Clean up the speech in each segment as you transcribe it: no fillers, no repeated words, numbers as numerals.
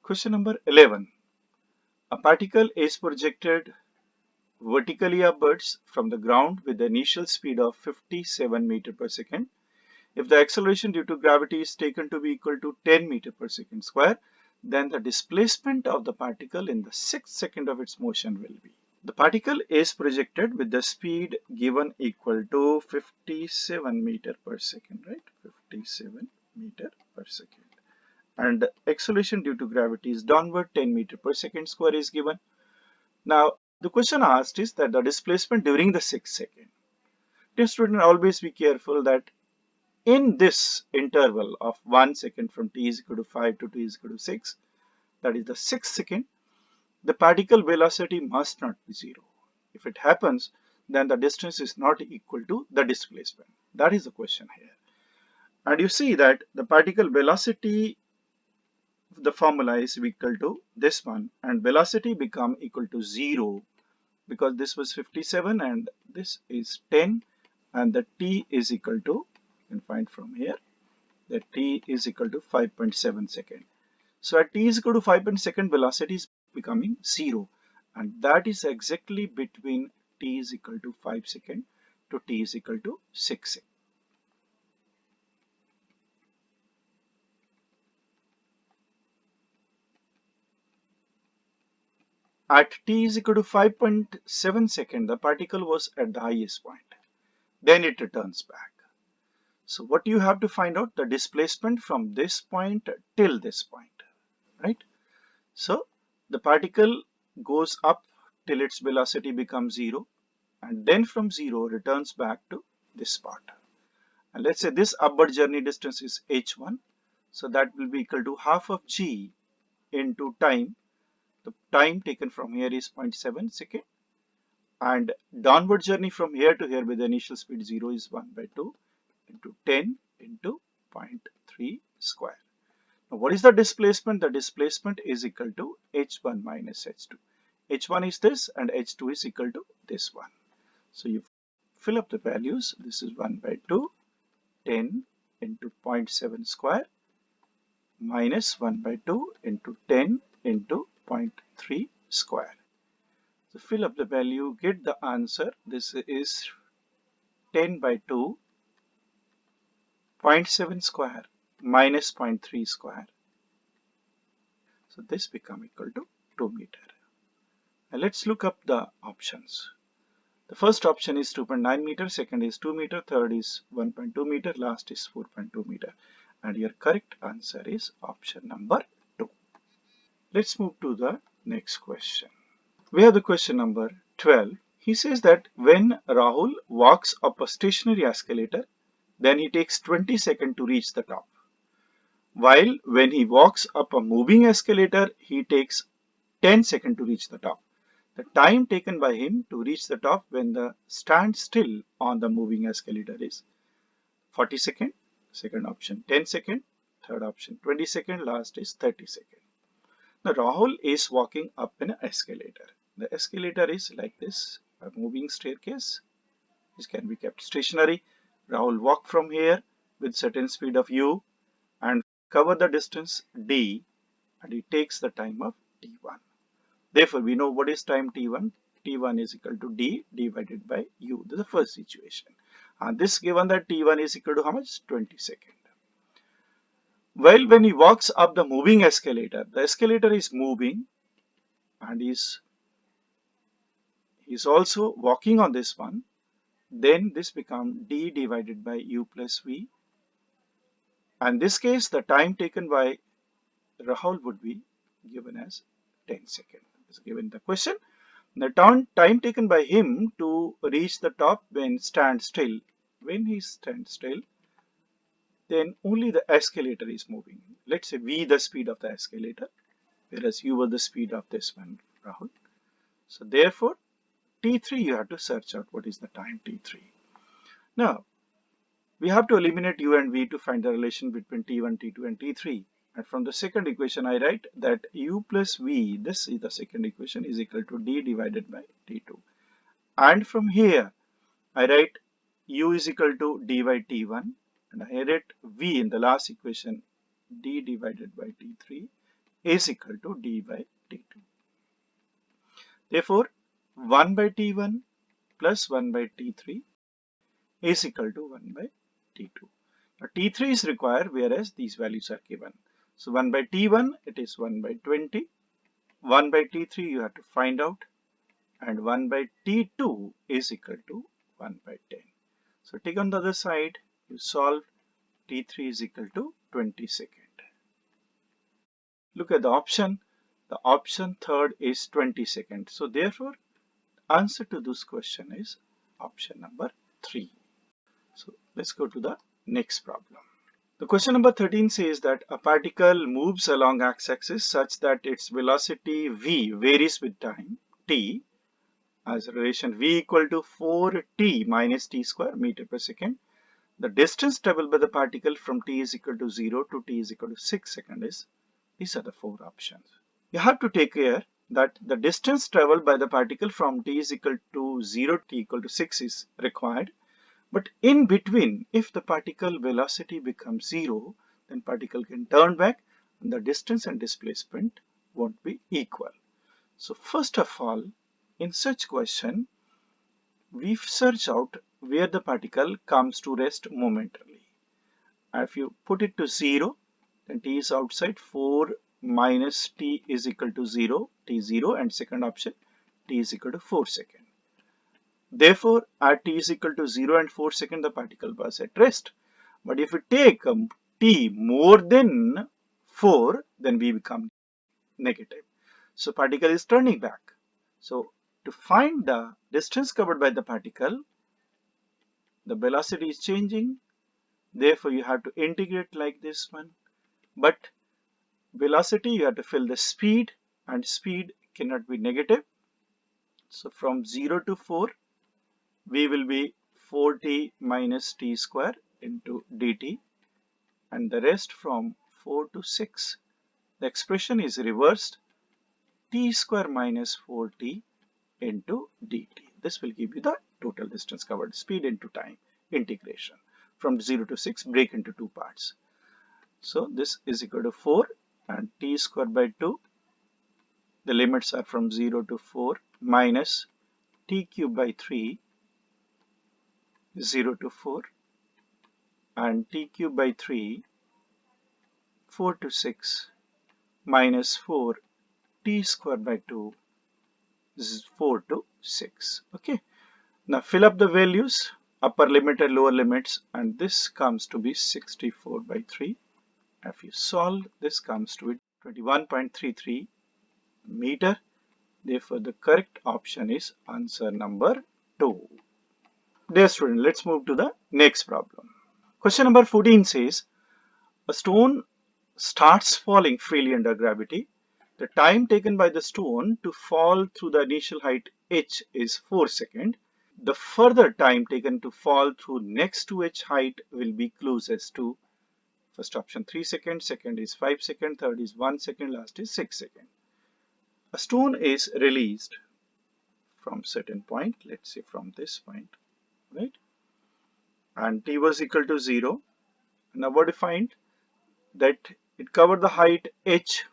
Question number 11. A particle is projected vertically upwards from the ground with the initial speed of 57 meter per second. If the acceleration due to gravity is taken to be equal to 10 meter per second square, then the displacement of the particle in the 6th second of its motion will be. The particle is projected with the speed given equal to 57 meter per second, right? 57 meter per second. And the acceleration due to gravity is downward 10 meter per second square is given. Now, the question asked is that the displacement during the 6th second. Dear student, always be careful that in this interval of 1 second from t is equal to 5 to t is equal to 6, that is the 6th second, the particle velocity must not be 0. If it happens, then the distance is not equal to the displacement. That is the question here. And you see that the particle velocity, the formula is equal to this one, and velocity become equal to 0 because this was 57 and this is 10, and the t is equal to, you can find from here, that t is equal to 5.7 second. So at t is equal to 5.7 second, velocity is becoming 0, and that is exactly between t is equal to 5 second to t is equal to 6 second. At t is equal to 5.7 second, the particle was at the highest point. Then it returns back. So what you have to find out, the displacement from this point till this point, right? So the particle goes up till its velocity becomes 0, and then from 0 returns back to this spot. And let's say this upward journey distance is h1, so that will be equal to half of g into time. The time taken from here is 0.7 second, and downward journey from here to here with the initial speed 0 is 1 by 2 into 10 into 0.3 square. Now what is the displacement? The displacement is equal to h1 minus h2. h1 is this and h2 is equal to this one. So you fill up the values. This is 1 by 2, 10 into 0.7 square minus 1 by 2 into 10 into 0.3 square. So fill up the value, get the answer. This is 10 by 2, 0.7 square minus 0.3 square. So this become equal to 2 meter. Now let's look up the options. The first option is 2.9 meter, second is 2 meter, third is 1.2 meter, last is 4.2 meter. And your correct answer is option number 2. Let's move to the next question. We have the question number 12. He says that when Rahul walks up a stationary escalator, then he takes 20 seconds to reach the top. While when he walks up a moving escalator, he takes 10 seconds to reach the top. The time taken by him to reach the top when the stand still on the moving escalator is 40 seconds, second option 10 seconds, third option 20 seconds, last is 30 seconds. Now Rahul is walking up an escalator. The escalator is like this, a moving staircase. This can be kept stationary. Rahul walk from here with certain speed of u and cover the distance d, and it takes the time of t1. Therefore, we know what is time t1. t1 is equal to d divided by u. This is the first situation. And this given that t1 is equal to how much? 20 seconds. Well, when he walks up the moving escalator, the escalator is moving and he's also walking on this one. Then this becomes d divided by u plus v. And in this case, the time taken by Rahul would be given as 10 seconds. Is given the question. The time taken by him to reach the top when stand still. When he stands still, then only the escalator is moving. Let's say v the speed of the escalator, whereas u was the speed of this one, Rahul. So therefore, t3 you have to search out what is the time t3. Now, we have to eliminate u and v to find the relation between t1, t2 and t3. And from the second equation, I write that u plus v, this is the second equation, is equal to d divided by t2. And from here, I write u is equal to d by t1, and I write v in the last equation, d divided by t3 is equal to d by t2. Therefore, 1 by t1 plus 1 by t3 is equal to 1 by t2. Now, t3 is required whereas these values are given. So 1 by t1 it is 1 by 20. 1 by t3 you have to find out, and 1 by t2 is equal to 1 by 10. So take on the other side, you solve, t3 is equal to 20 seconds. Look at the option. The option third is 20 seconds. So therefore, answer to this question is option number 3. So let's go to the next problem. The question number 13 says that a particle moves along x-axis such that its velocity v varies with time t as a relation v equal to 4t minus t square meter per second. The distance traveled by the particle from t is equal to 0 to t is equal to 6 seconds is. These are the 4 options. You have to take care that the distance traveled by the particle from t is equal to 0 to t equal to 6 is required. But in between, if the particle velocity becomes 0, then particle can turn back and the distance and displacement won't be equal. So first of all, in such question, we search out where the particle comes to rest momentarily. If you put it to 0, then t is outside, 4 minus t is equal to 0, t 0, and second option, t is equal to 4 seconds. Therefore, at t is equal to 0 and 4 seconds, the particle was at rest. But if we take t more than 4, then we become negative. So particle is turning back. So to find the distance covered by the particle, the velocity is changing. Therefore, you have to integrate like this one. But velocity, you have to fill the speed, and speed cannot be negative. So from 0 to 4, v will be 4t minus t square into dt, and the rest from 4 to 6. The expression is reversed, t square minus 4t into dt. This will give you the total distance covered, speed into time integration. From 0 to 6, break into 2 parts. So this is equal to 4 and t square by 2. The limits are from 0 to 4 minus t cube by 3, 0 to 4, and t cube by 3, 4 to 6, minus 4 t square by 2 is 4 to 6. Okay. Now fill up the values, upper limit and lower limits, and this comes to be 64 by 3. If you solve, this comes to be 21.33 meter. Therefore, the correct option is answer number 2. Dear student, let's move to the next problem. Question number 14 says, a stone starts falling freely under gravity. The time taken by the stone to fall through the initial height h is 4 seconds. The further time taken to fall through next to h height will be closest to first option 3 seconds, second is 5 seconds, third is 1 second, last is 6 seconds. A stone is released from certain point, let's say from this point, right? And t was equal to 0. Now what do you find? That it covered the height h,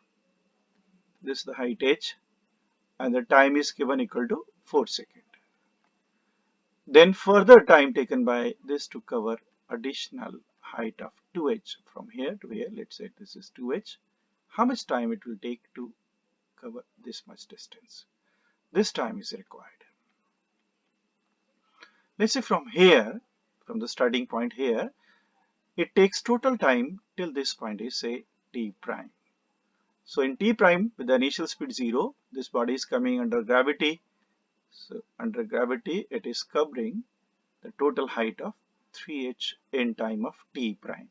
this is the height h, and the time is given equal to 4 seconds. Then further time taken by this to cover additional height of 2h from here to here, let's say this is 2h. How much time it will take to cover this much distance? This time is required. Let's say from here, from the starting point here, it takes total time till this point is say t prime. So in t prime with the initial speed 0, this body is coming under gravity. So under gravity it is covering the total height of 3h in time of t prime.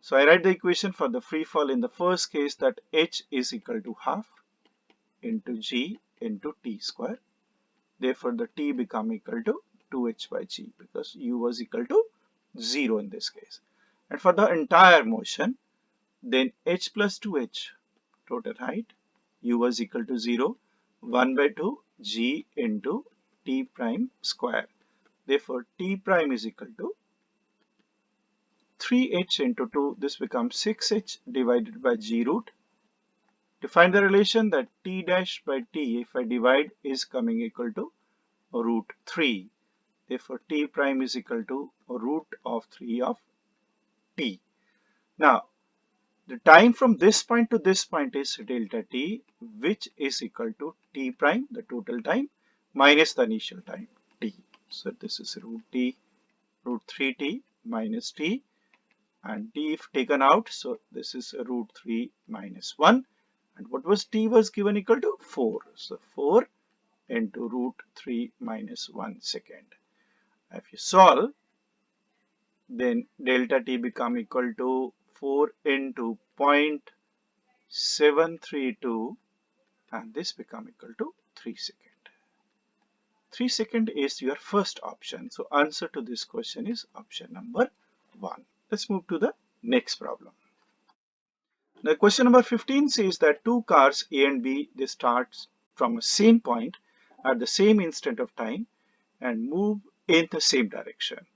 So I write the equation for the free fall in the first case, that h is equal to half into g into t square. Therefore the t become equal to 2h by g because u was equal to 0 in this case. And for the entire motion, then h plus 2h total height, u was equal to 0, 1 by 2 g into t prime square. Therefore t prime is equal to 3h into 2, this becomes 6h divided by g root. To find the relation that t dash by t, if I divide, is coming equal to root 3. Therefore, t prime is equal to root of 3 of t. Now, the time from this point to this point is delta t, which is equal to t prime, the total time, minus the initial time, t. So this is root t, root 3t minus t, and t if taken out, so this is root 3 minus 1. And what was t was given equal to 4. So 4 into root 3 minus 1 second. If you solve, then delta t become equal to 4 into 0.732, and this become equal to 3 second. 3 second is your first option. So answer to this question is option number 1. Let's move to the next problem. Now question number 15 says that two cars A and B, they start from a same point at the same instant of time and move in the same direction.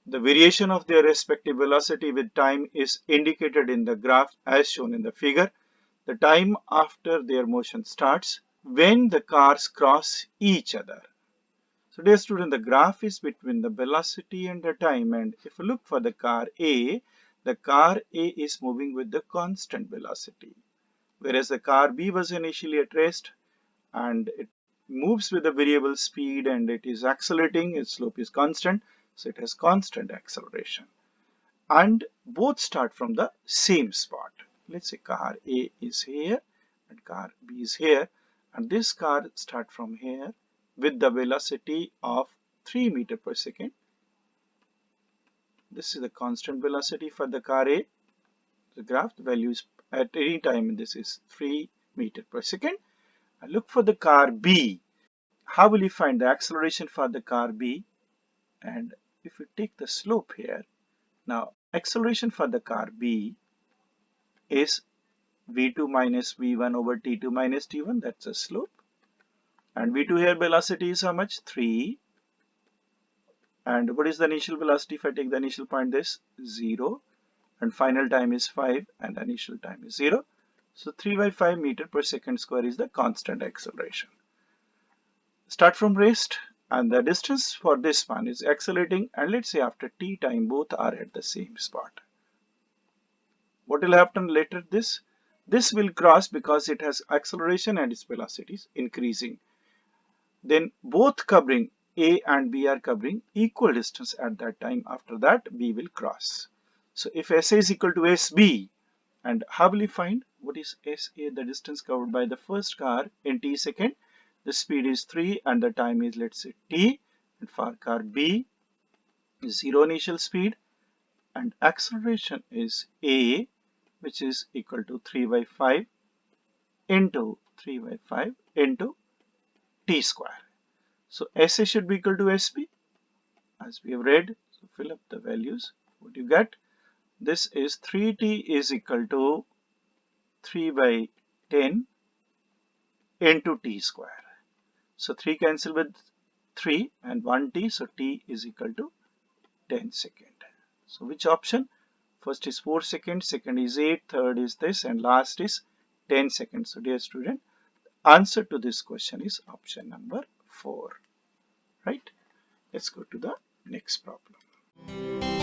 The variation of their respective velocity with time is indicated in the graph as shown in the figure. The time after their motion starts when the cars cross each other. So dear student, the graph is between the velocity and the time, and if you look for the car A is moving with the constant velocity, whereas the car B was initially at rest and it moves with a variable speed and it is accelerating, its slope is constant, so it has constant acceleration. And both start from the same spot. Let's say car A is here and car B is here, and this car start from here with the velocity of 3 meter per second. This is the constant velocity for the car A. The graph, the values at any time, this is 3 meter per second. I look for the car B. How will you find the acceleration for the car B? And if we take the slope here, now acceleration for the car B is v2 minus v1 over t2 minus t1, that's a slope. And v2 here velocity is how much? 3. And what is the initial velocity? If I take the initial point, this 0, and final time is 5, and the initial time is 0. So 3 by 5 meter per second square is the constant acceleration. Start from rest, and the distance for this one is accelerating, and let's say after t time both are at the same spot. What will happen later? This will cross because it has acceleration and its velocity is increasing. Then both covering A and B are covering equal distance at that time. After that, B will cross. So if SA is equal to SB, and how will you find what is SA? The distance covered by the first car in t second. The speed is 3 and the time is, let's say, t. And for car B, 0 initial speed and acceleration is A, which is equal to 3 by 5 into 3 by 5 into t square. So SA should be equal to SB as we have read. So fill up the values. What you get? This is 3t is equal to 3 by 10 into t square. So 3 cancel with 3 and 1t, so t is equal to 10 second. So which option? First is 4 seconds, second is 8, third is this, and last is 10 seconds. So dear student, answer to this question is option number 4. Right? Let's go to the next problem.